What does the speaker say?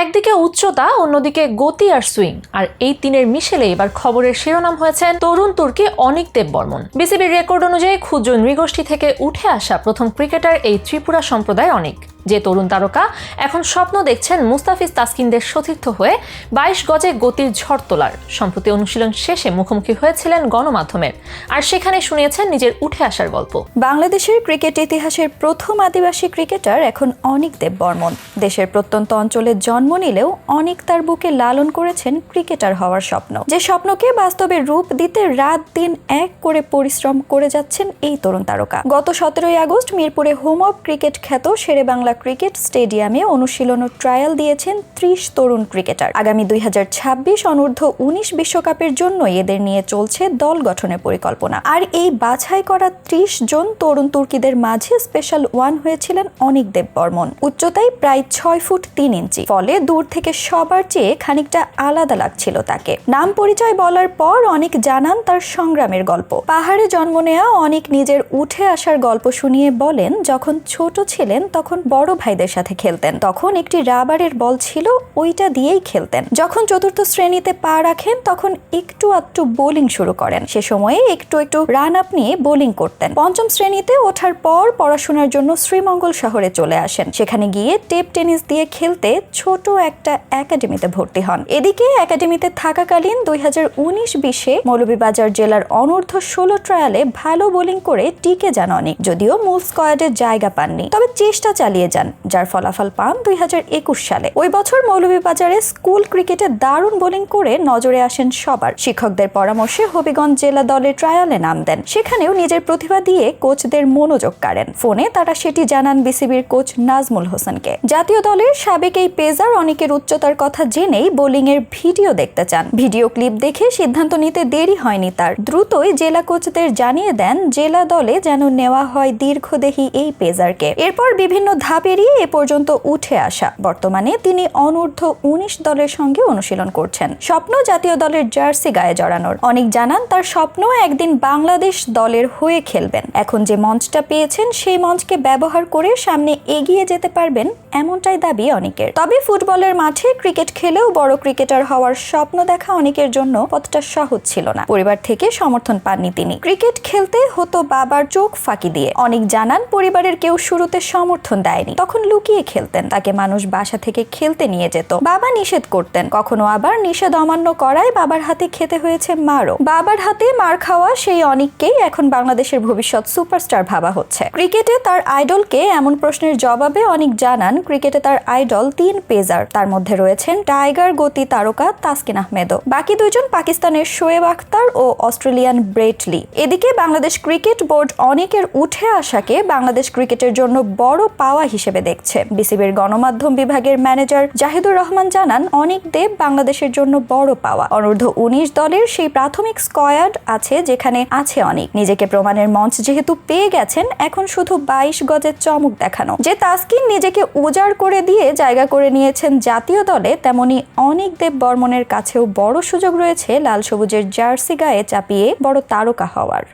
একদিকে উচ্চতা, অন্যদিকে গতি আর সুইং, আর এই তিনের মিশেলে এবার খবরের শিরোনাম হয়েছেন তরুণ তুর্কি অনিক দেব বর্মন। বিসিবির রেকর্ড অনুযায়ী ক্ষুদ্র নৃগোষ্ঠী থেকে উঠে আসা প্রথম ক্রিকেটার এই ত্রিপুরা সম্প্রদায় অনিক। যে তরুণ তারকা এখন স্বপ্ন দেখছেন মুস্তাফিজ তাসকিনদের সতীর্থ হয়ে 22 গজে গতির ঝড় তোলার। সম্প্রতি অনুশীলন শেষে মুখোমুখি হয়েছিলেন গণমাধ্যমের, আর সেখানে শুনিয়েছেন নিজের উঠে আসার গল্প। বাংলাদেশের ক্রিকেট ইতিহাসের প্রথম আদিবাসী ক্রিকেটার এখন অনিক দেব বর্মন। দেশের প্রত্যন্ত অঞ্চলে জন্ম নিলেও অনিক তার বুকে লালন করেছেন ক্রিকেটার হওয়ার স্বপ্ন। যে স্বপ্নকে বাস্তবে রূপ দিতে রাত দিন এক করে পরিশ্রম করে যাচ্ছেন এই তরুণ তারকা। গত 17 আগস্ট মিরপুরে হোম অব ক্রিকেট খ্যাত শেরে বাংলা ক্রিকেট স্টেডিয়ামে অনুশীলন ও ট্রায়াল দিয়েছেন 30 তরুণ ক্রিকেটার। আগামী 2026 অনূর্ধ্ব-19 বিশ্বকাপের জন্য এদের নিয়ে চলছে দল গঠনের পরিকল্পনা। আর এই বাছাই করা 30 জন তরুণ তুর্কিদের মাঝে স্পেশাল ওয়ান হয়েছিলেন অনিক দেব বর্মন। উচ্চতায় প্রায় 6 ফুট 3 ইঞ্চি, ফলে দূর থেকে সবার চেয়ে খানিকটা আলাদা লাগছিল তাকে। নাম পরিচয় বলার পর অনিক জানান তার সংগ্রামের গল্প। পাহাড়ে জন্ম নেওয়া অনিক নিজের উঠে আসার গল্প শুনিয়ে বলেন, যখন ছোট ছিলেন তখন বড় ভাইদের সাথে খেলতেন। তখন একটি রাবারের বল ছিল, ওইটা দিয়েই খেলতেন। যখন চতুর্থ শ্রেণীতে পা রাখেন তখন একটু আধটু বোলিং শুরু করেন। সে সময়ে একটু রান আপ নিয়ে বোলিং করতেন। পঞ্চম শ্রেণীতে ওঠার পর পড়াশোনার জন্য শ্রীমঙ্গল শহরে চলে আসেন। সেখানে গিয়ে টেপ টেনিস দিয়ে খেলতে ছোট একটা একাডেমিতে ভর্তি হন। এদিকে একাডেমিতে থাকাকালীন 2019-20 মৌলভীবাজার জেলার অনূর্ধ্ব-16 ট্রায়ালে ভালো বোলিং করে টিকে যান অনিক। যদিও মূল স্কোয়াডে জায়গা পাননি, তবে চেষ্টা চালিয়ে যান, যার ফলাফল পান 2021 সালে। ওই বছর মৌলভীবাজারে স্কুল ক্রিকেটে দারুণ বোলিং করে নজরে আসেন সবার। শিক্ষকদের পরামর্শে হবিগঞ্জ জেলা দলের ট্রায়ালে নাম দেন। সেখানেও নিজের প্রতিভা দিয়ে কোচদের মনোযোগ কাড়েন। ফোনে তারা সেটি জানান বিসিবির কোচ নাজমুল হোসেনকে। জাতীয় দলের সাবেক এই পেসার অনিকের উচ্চতার কথা জেনেই বোলিং এর ভিডিও দেখতে চান। ভিডিও ক্লিপ দেখে সিদ্ধান্ত নিতে দেরি হয়নি তার। দ্রুতই জেলা কোচদের জানিয়ে দেন জেলা দলে যেন নেওয়া হয় দীর্ঘদেহী এই পেসারকে। এরপর বিভিন্ন ধাপ এড়িয়ে এ পর্যন্ত উঠে আসা। বর্তমানে তিনি অনূর্ধ্ব-19 দলের সঙ্গে অনুশীলন করছেন। স্বপ্ন জাতীয় দলের জার্সি গায়ে জড়ানোর। অনিক জানান তার স্বপ্ন একদিন বাংলাদেশ দলের হয়ে খেলবেন। এখন যে মঞ্চটা পেয়েছেন সেই মঞ্চকে ব্যবহার করে সামনে এগিয়ে যেতে পারবেন, এমনটাই দাবি অনিকের। তবে ফুটবলের মাঠে ক্রিকেট খেলেও বড় ক্রিকেটার হওয়ার স্বপ্ন দেখা অনিকের জন্য পথটা সহজ ছিল না। পরিবার থেকে সমর্থন পাননি তিনি। ক্রিকেট খেলতে হতো বাবার চোখ ফাঁকি দিয়ে। অনিক জানান পরিবারের কেউ শুরুতে সমর্থন দেয়নি, তখন লুকিয়ে খেলতেন। তাকে মানুষ বাসা থেকে খেলতে নিয়ে যেত, বাবা নিষেধ করতেন। কখনো আবার নিষেধ অমান্য করায় বাবার হাতে খেতে হয়েছে মারও। বাবার হাতে মার খাওয়া সেই অনিককেই এখন বাংলাদেশের ভবিষ্যৎ সুপারস্টার ভাবা হচ্ছে। ক্রিকেটে তার আইডলকে এমন প্রশ্নের জবাবে অনিক জানান ক্রিকেটে তার আইডল 3 পেসার। তার মধ্যে রয়েছেন টাইগার গতি তারকা তাসকিন আহমেদও। বাকি 2 জন পাকিস্তানের শোয়েব আখতার ও অস্ট্রেলিয়ান ব্রেট লি। এদিকে বাংলাদেশ ক্রিকেট বোর্ড অনিকের উঠে আসাকে বাংলাদেশ ক্রিকেটের জন্য বড় পাওয়া হিসেবে দেখছে। বিসিবির গণমাধ্যম বিভাগের ম্যানেজার জাহিদুর রহমান জানান অনিক দেব বাংলাদেশের জন্য বড় পাওয়া। অনূর্ধ্ব-19 দলের সেই প্রাথমিক স্কোয়াড আছে যেখানে আছে অনিক। নিজেকে প্রমাণের মঞ্চ যেহেতু পেয়ে গেছেন, এখন শুধু 22 গজের চমক দেখানো। যে তাসকিন নিজেকে উজাড় করে দিয়ে জায়গা করে নিয়েছেন জাতীয় দলে, তেমনি অনিক দেব বর্মনের কাছেও বড় সুযোগ রয়েছে লাল সবুজের জার্সি গায়ে চাপিয়ে বড় তারকা হওয়ার।